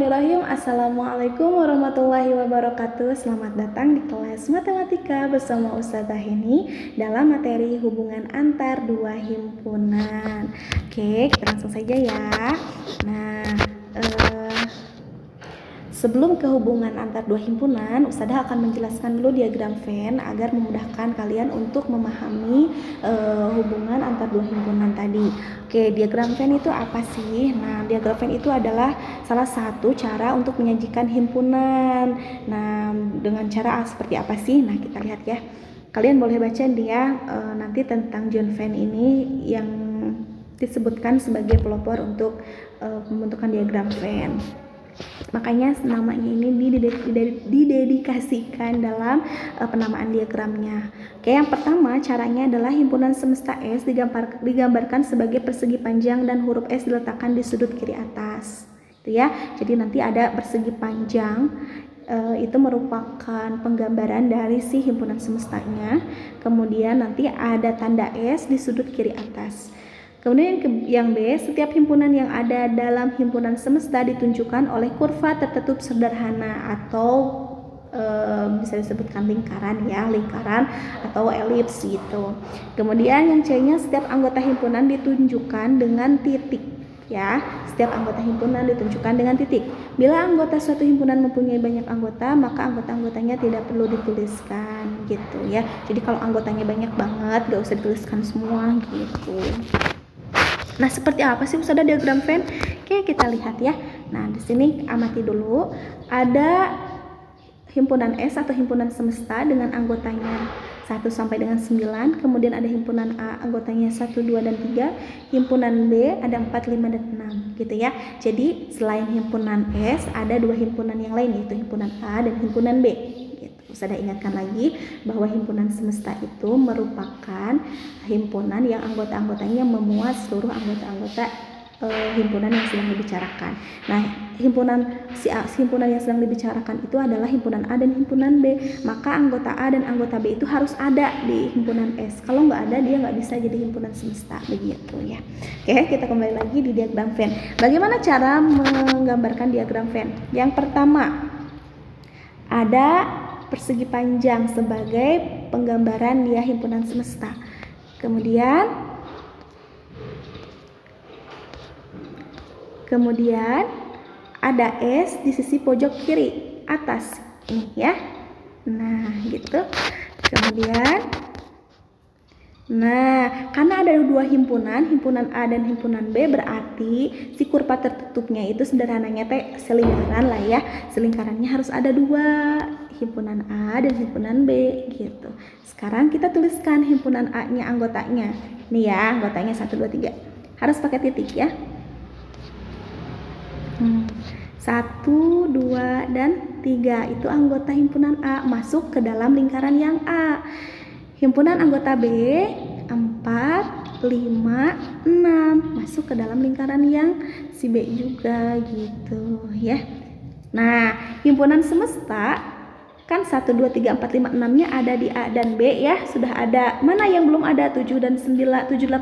Bismillahirrahmanirrahim. Assalamualaikum warahmatullahi wabarakatuh. Selamat datang di kelas matematika bersama Ustazah Heni dalam materi hubungan antar dua himpunan. Oke, kita langsung saja ya. Nah, sebelum ke hubungan antar dua himpunan, Ustazah akan menjelaskan dulu diagram Venn agar memudahkan kalian untuk memahami hubungan antar dua himpunan tadi. Oke, diagram Venn itu apa sih? Nah, diagram Venn itu adalah salah satu cara untuk menyajikan himpunan. Nah, dengan cara seperti apa sih? Nah, kita lihat ya. Kalian boleh baca dia nanti tentang John Venn ini yang disebutkan sebagai pelopor untuk pembentukan diagram Venn. Makanya namanya ini didedikasikan dalam penamaan diagramnya. Oke, yang pertama caranya adalah himpunan semesta S digambarkan sebagai persegi panjang dan huruf S diletakkan di sudut kiri atas. Itu ya. Jadi nanti ada persegi panjang, itu merupakan penggambaran dari si himpunan semestanya. Kemudian nanti ada tanda S di sudut kiri atas. Kemudian yang B, setiap himpunan yang ada dalam himpunan semesta ditunjukkan oleh kurva tertutup sederhana atau bisa disebutkan lingkaran ya, lingkaran atau elips gitu. Kemudian yang C-nya, setiap anggota himpunan ditunjukkan dengan titik ya. Setiap anggota himpunan ditunjukkan dengan titik. Bila anggota suatu himpunan mempunyai banyak anggota, maka anggota-anggotanya tidak perlu dituliskan gitu ya. Jadi kalau anggotanya banyak banget, gak usah dituliskan semua gitu. Nah, seperti apa sih Ustazah diagram Venn? Oke, kita lihat ya. Nah, di sini amati dulu. Ada himpunan S atau himpunan semesta dengan anggotanya 1 sampai dengan 9. Kemudian ada himpunan A, anggotanya 1, 2, dan 3. Himpunan B ada 4, 5, dan 6 gitu ya. Jadi, selain himpunan S, ada dua himpunan yang lain, yaitu himpunan A dan himpunan B. Saya ingatkan lagi bahwa himpunan semesta itu merupakan himpunan yang anggota-anggotanya memuat seluruh anggota-anggota himpunan yang sedang dibicarakan. Nah, himpunan yang sedang dibicarakan itu adalah himpunan A dan himpunan B. Maka anggota A dan anggota B itu harus ada di himpunan S. Kalau nggak ada, dia nggak bisa jadi himpunan semesta, begitu ya. Oke, kita kembali lagi di diagram Venn. Bagaimana cara menggambarkan diagram Venn? Yang pertama, ada persegi panjang sebagai penggambaran dia himpunan semesta. Kemudian ada S di sisi pojok kiri atas ini ya. Nah, gitu. Karena ada dua himpunan A dan himpunan B, berarti si kurva tertutupnya itu sederhananya selingkaran lah ya. Selingkarannya harus ada dua, himpunan A dan himpunan B gitu. Sekarang kita tuliskan himpunan A-nya anggotanya. Nih ya, anggotanya 1, 2, 3. Harus pakai titik ya. 1, 2, dan 3 itu anggota himpunan A masuk ke dalam lingkaran yang A. Himpunan anggota B 4, 5, 6 masuk ke dalam lingkaran yang si B juga gitu ya. Nah, himpunan semesta kan 1, 2, 3, 4, 5, 6-nya ada di A dan B ya. Sudah ada. Mana yang belum ada? 7, 8,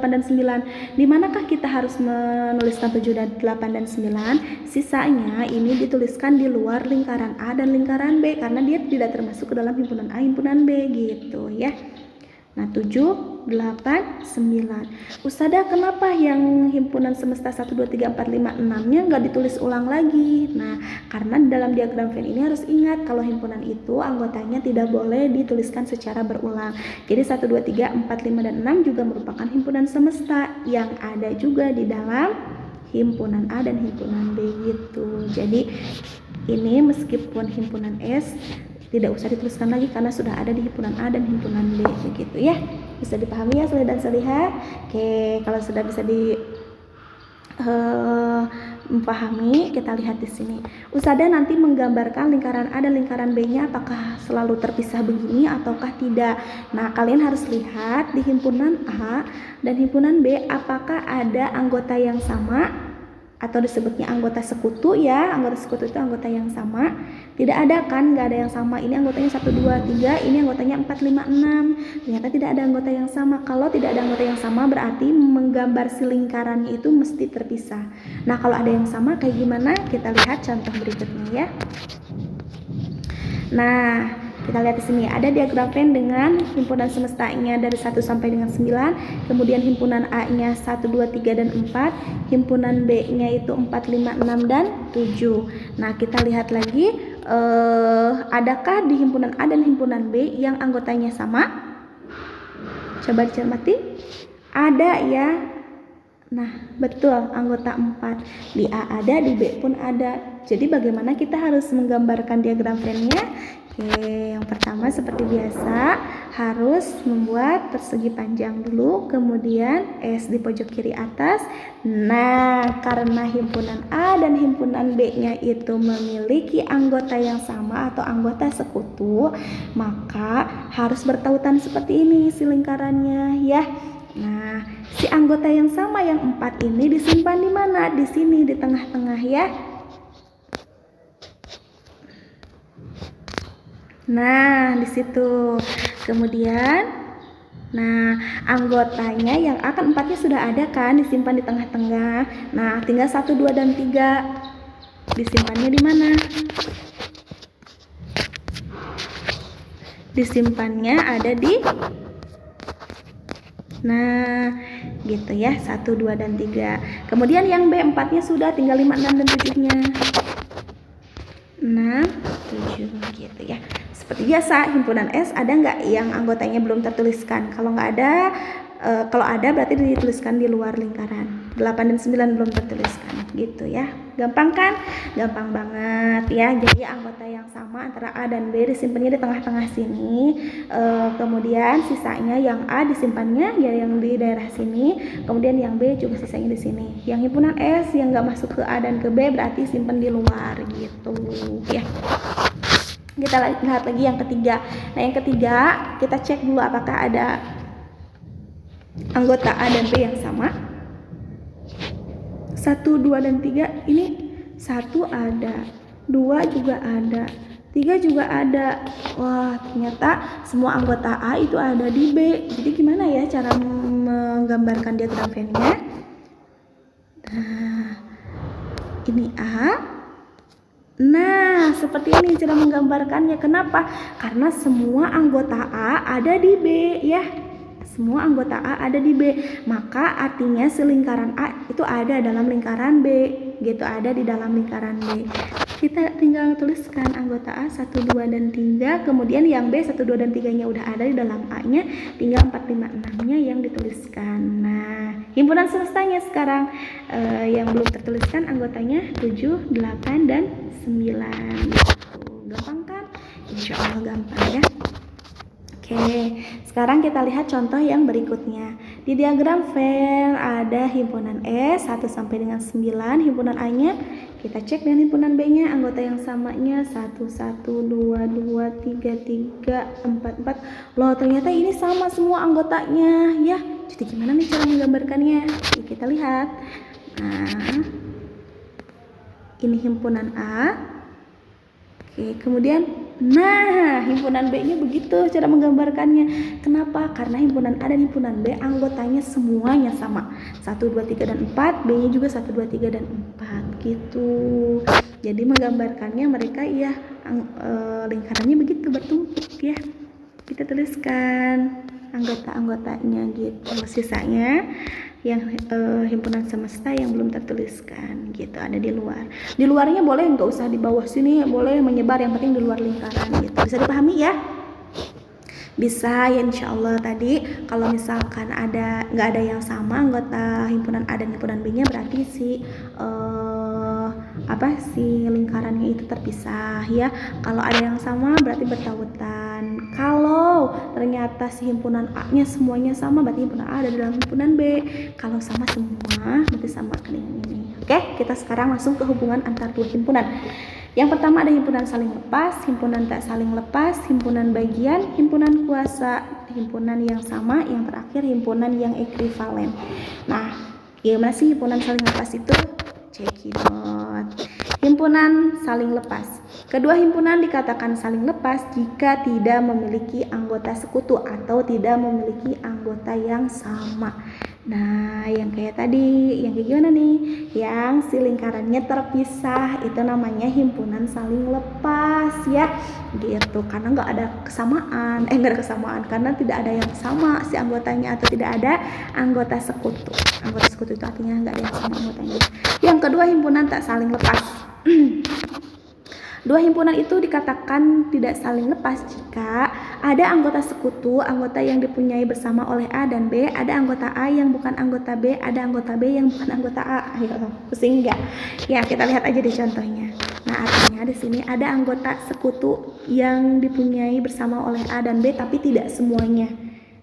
dan 9. Di manakah kita harus menuliskan 7, 8, dan 9? Sisanya ini dituliskan di luar lingkaran A dan lingkaran B karena dia tidak termasuk ke dalam himpunan A, himpunan B gitu ya. Nah, 7, 8, 9. Ustazah, kenapa yang himpunan semesta 1, 2, 3, 4, 5, 6-nya nggak ditulis ulang lagi? Nah, karena dalam diagram Venn ini harus ingat kalau himpunan itu anggotanya tidak boleh dituliskan secara berulang. Jadi 1, 2, 3, 4, 5, dan 6 juga merupakan himpunan semesta yang ada juga di dalam himpunan A dan himpunan B gitu. Jadi ini meskipun himpunan S tidak usah dituliskan lagi karena sudah ada di himpunan A dan himpunan B begitu ya. Bisa dipahami ya Salih dan Salihah? Oke, kalau sudah bisa memahami, kita lihat di sini. Ustazah nanti menggambarkan lingkaran A dan lingkaran B-nya apakah selalu terpisah begini ataukah tidak. Nah, kalian harus lihat di himpunan A dan himpunan B apakah ada anggota yang sama atau disebutnya anggota sekutu ya. Anggota sekutu itu anggota yang sama. Tidak ada kan, nggak ada yang sama. Ini anggotanya 1, 2, 3, ini anggotanya 4, 5, 6. Ternyata tidak ada anggota yang sama. Kalau tidak ada anggota yang sama berarti menggambar si lingkarannya itu mesti terpisah. Nah, kalau ada yang sama kayak gimana? Kita lihat contoh berikutnya ya. Nah, kita lihat di sini ada diagram Venn dengan himpunan semestanya dari 1 sampai dengan 9, kemudian himpunan A-nya 1, 2, 3 dan 4, himpunan B-nya itu 4, 5, 6 dan 7. Nah, kita lihat lagi adakah di himpunan A dan himpunan B yang anggotanya sama? Coba dicermati. Ada ya. Nah, betul, anggota 4. Di A ada, di B pun ada. Jadi bagaimana kita harus menggambarkan diagram Venn-nya? Oke, yang pertama seperti biasa harus membuat persegi panjang dulu, kemudian S di pojok kiri atas. Nah, karena himpunan A dan himpunan B-nya itu memiliki anggota yang sama atau anggota sekutu, maka harus bertautan seperti ini si lingkarannya ya. Nah, si anggota yang sama yang 4 ini disimpan di mana? Di sini di tengah-tengah ya. Nah, di situ. Kemudian, nah, anggotanya yang akan 4-nya sudah ada kan, disimpan di tengah-tengah. Nah, tinggal 1, 2 dan 3. Disimpannya di mana? Disimpannya ada di, nah, gitu ya, 1, 2 dan 3. Kemudian yang B 4-nya sudah, tinggal 5, 6 dan 7-nya. 6, 7 gitu ya. Seperti biasa, himpunan S ada nggak yang anggotanya belum tertuliskan? Kalau nggak ada, kalau ada berarti dituliskan di luar lingkaran. 8 dan 9 belum tertuliskan, gitu ya. Gampang kan? Gampang banget ya. Jadi anggota yang sama antara A dan B disimpannya di tengah-tengah sini. Kemudian sisanya yang A disimpannya ya yang di daerah sini. Kemudian yang B juga sisanya di sini. Yang himpunan S yang nggak masuk ke A dan ke B berarti simpan di luar gitu ya. Kita lihat lagi yang ketiga. Nah, yang ketiga kita cek dulu apakah ada anggota A dan B yang sama. 1, 2 dan 3 ini 1 ada, 2 juga ada, 3 juga ada. Wah, ternyata semua anggota A itu ada di B. Jadi gimana ya cara menggambarkan diagram Venn-nya? Nah, ini A. Nah, seperti ini cara menggambarkannya. Kenapa? Karena semua anggota A ada di B ya. Semua anggota A ada di B. Maka artinya selingkaran A itu ada dalam lingkaran B. Gitu, ada di dalam lingkaran B. Kita tinggal tuliskan anggota A 1, 2 dan 3. Kemudian yang B 1, 2 dan 3-nya udah ada di dalam A-nya. Tinggal 4, 5, 6-nya yang dituliskan. Nah, himpunan semestanya sekarang yang belum tertuliskan anggotanya 7, 8 dan 9 gitu. Gampang kan? Insya Allah gampang ya. Oke, sekarang kita lihat contoh yang berikutnya. Di diagram Venn ada himpunan S 1 sampai dengan 9, himpunan A-nya kita cek dengan himpunan B-nya, anggota yang samanya 1, 1, 2, 2, 3, 3, 4, 4. Loh, ternyata ini sama semua anggotanya ya. Jadi gimana nih cara menggambarkannya? Oke, kita lihat. Nah, ini himpunan A. Oke, kemudian nah himpunan B-nya begitu cara menggambarkannya. Kenapa? Karena himpunan A dan himpunan B anggotanya semuanya sama. 1, 2, 3 dan 4, B-nya juga 1, 2, 3 dan 4 gitu. Jadi menggambarkannya mereka ya lingkarannya begitu bertumpuk ya. Kita tuliskan anggota-anggotanya gitu. Sisanya yang himpunan semesta yang belum tertuliskan gitu, ada di luar. Di luarnya boleh nggak usah di bawah sini, boleh menyebar, yang penting di luar lingkaran gitu. Bisa dipahami ya? Bisa ya, insya Allah. Tadi kalau misalkan nggak ada yang sama anggota himpunan A dan himpunan B-nya berarti si lingkarannya itu terpisah ya. Kalau ada yang sama berarti bertautan. Kalau ternyata si himpunan A-nya semuanya sama berarti himpunan A ada dalam himpunan B. Kalau sama semua berarti sama dengan ini. Oke, kita sekarang langsung ke hubungan antar dua himpunan. Yang pertama ada himpunan saling lepas, himpunan tak saling lepas, himpunan bagian, himpunan kuasa, himpunan yang sama, yang terakhir himpunan yang ekuivalen. Nah, gimana sih himpunan saling lepas itu? Cekidot. Himpunan saling lepas. Kedua himpunan dikatakan saling lepas jika tidak memiliki anggota sekutu atau tidak memiliki anggota yang sama. Nah, yang kayak tadi, yang kayak gimana nih? Yang si lingkarannya terpisah, itu namanya himpunan saling lepas ya. Gitu, karena nggak ada kesamaan, nggak ada kesamaan karena tidak ada yang sama si anggotanya atau tidak ada anggota sekutu. Anggota sekutu itu artinya nggak ada yang sama anggotanya. Yang kedua, himpunan tak saling lepas. Dua himpunan itu dikatakan tidak saling lepas jika ada anggota sekutu, anggota yang dipunyai bersama oleh A dan B, ada anggota A yang bukan anggota B, ada anggota B yang bukan anggota A. Ayo, pusing nggak? Ya, kita lihat aja deh contohnya. Nah, artinya di sini ada anggota sekutu yang dipunyai bersama oleh A dan B, tapi tidak semuanya.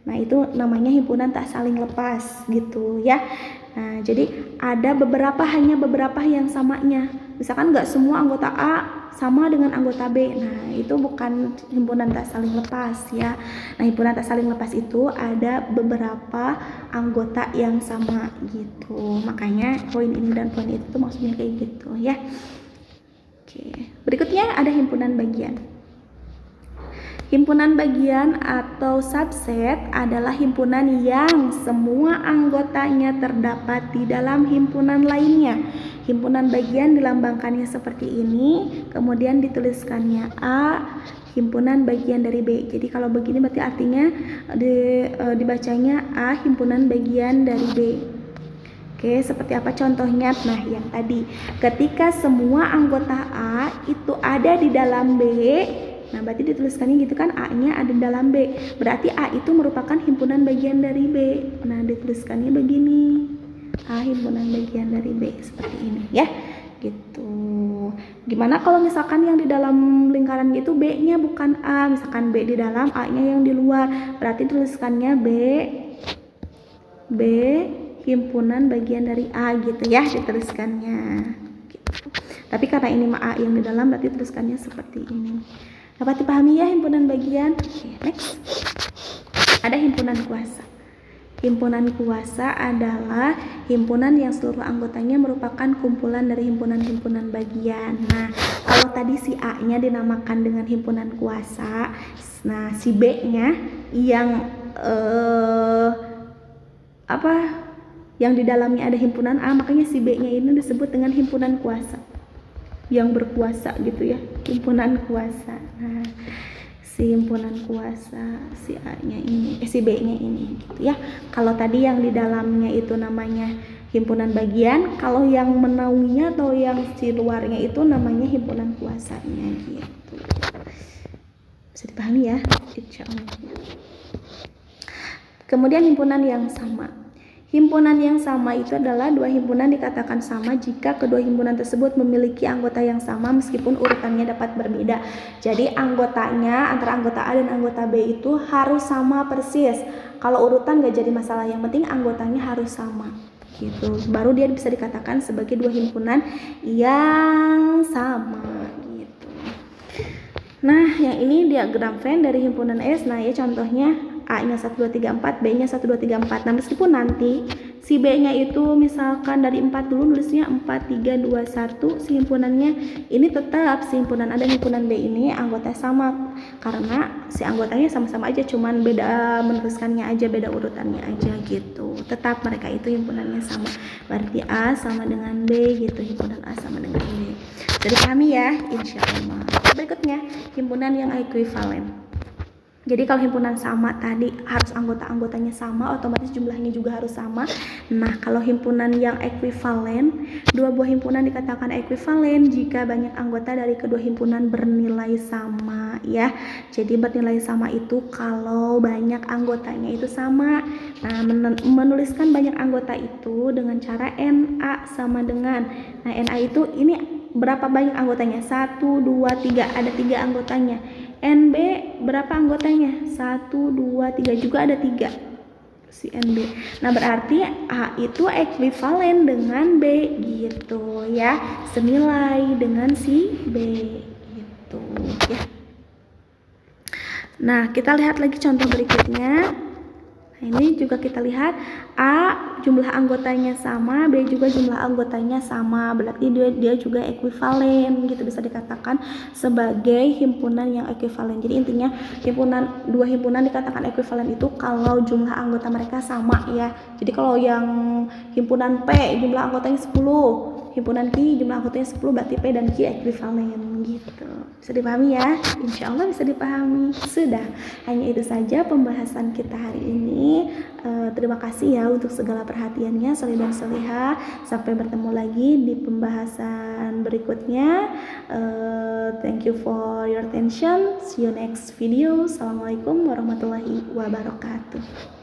Nah, itu namanya himpunan tak saling lepas gitu ya. Nah, jadi ada hanya beberapa yang samanya. Misalkan nggak semua anggota A sama dengan anggota B. Nah, itu bukan himpunan tak saling lepas ya. Nah, himpunan tak saling lepas itu ada beberapa anggota yang sama gitu. Makanya poin ini dan poin itu maksudnya kayak gitu ya. Oke. Berikutnya ada himpunan bagian. Himpunan bagian atau subset adalah himpunan yang semua anggotanya terdapat di dalam himpunan lainnya. Himpunan bagian dilambangkannya seperti ini, kemudian dituliskannya A, himpunan bagian dari B. Jadi kalau begini berarti artinya dibacanya A, himpunan bagian dari B. Oke, seperti apa contohnya? Nah, yang tadi, ketika semua anggota A itu ada di dalam B, nah, berarti dituliskannya gitu kan, A-nya ada di dalam B. Berarti A itu merupakan himpunan bagian dari B. Nah, dituliskannya begini. A himpunan bagian dari B seperti ini ya. Gitu. Gimana kalau misalkan yang di dalam lingkaran itu B-nya bukan A, misalkan B di dalam, A-nya yang di luar. Berarti tuliskannya B himpunan bagian dari A gitu ya, dituliskannya. Gitu. Tapi karena ini A yang di dalam, berarti tuliskannya seperti ini. Dapat dipahami ya himpunan bagian? Oke, next. Ada himpunan kuasa. Himpunan kuasa adalah himpunan yang seluruh anggotanya merupakan kumpulan dari himpunan-himpunan bagian. Nah, kalau tadi si A-nya dinamakan dengan himpunan kuasa, nah si B-nya yang yang di dalamnya ada himpunan A, makanya si B-nya ini disebut dengan himpunan kuasa. Yang berkuasa gitu ya, himpunan kuasa. Nah, si himpunan kuasa si A-nya ini, si B-nya ini gitu ya. Kalau tadi yang di dalamnya itu namanya himpunan bagian, kalau yang menaunginya atau yang si luarnya itu namanya himpunan kuasanya gitu. Bisa dipahami ya, insyaallah. Kemudian himpunan yang sama. Himpunan yang sama itu adalah dua himpunan dikatakan sama jika kedua himpunan tersebut memiliki anggota yang sama meskipun urutannya dapat berbeda. Jadi anggotanya antara anggota A dan anggota B itu harus sama persis. Kalau urutan gak jadi masalah, yang penting anggotanya harus sama. Gitu. Baru dia bisa dikatakan sebagai dua himpunan yang sama. Gitu. Nah, yang ini diagram Venn dari himpunan S. Nah, ya contohnya A-nya 1, 2, 3, 4, B-nya 1, 2, 3, 4. Nah, meskipun nanti si B-nya itu misalkan dari 4 dulu nulisnya 4, 3, 2, 1, si himpunannya ini tetap si himpunan A dan himpunan B ini anggota sama. Karena si anggotanya sama-sama aja, cuman beda menuliskannya aja, beda urutannya aja gitu. Tetap mereka itu himpunannya sama. Berarti A sama dengan B gitu, himpunan A sama dengan B. Jadi kami ya, insyaallah. Berikutnya, himpunan yang ekuivalen. Jadi kalau himpunan sama tadi harus anggota-anggotanya sama, otomatis jumlahnya juga harus sama. Nah, kalau himpunan yang ekuivalen, dua buah himpunan dikatakan ekuivalen jika banyak anggota dari kedua himpunan bernilai sama ya. Jadi bernilai sama itu kalau banyak anggotanya itu sama. Nah, menuliskan banyak anggota itu dengan cara NA sama dengan, nah NA itu ini berapa banyak anggotanya? 1, 2, 3, ada 3 anggotanya. NB berapa anggotanya? 1, 2, 3, juga ada 3 si NB. Nah, berarti A itu ekuivalen dengan B gitu ya, senilai dengan si B gitu ya. Nah, kita lihat lagi contoh berikutnya. Nah, ini juga kita lihat A jumlah anggotanya sama, B juga jumlah anggotanya sama, berarti dia juga ekuivalen gitu, bisa dikatakan sebagai himpunan yang ekuivalen. Jadi intinya dua himpunan dikatakan ekuivalen itu kalau jumlah anggota mereka sama ya. Jadi kalau yang himpunan P jumlah anggotanya 10, himpunan Q jumlah anggotanya 10, berarti P dan Q ekuivalen gitu. Bisa dipahami ya? Insya Allah bisa dipahami. Sudah, hanya itu saja pembahasan kita hari ini. Terima kasih ya untuk segala perhatiannya, solih dan solihah. Sampai bertemu lagi di pembahasan berikutnya. Thank you for your attention. See you next video. Assalamualaikum warahmatullahi wabarakatuh.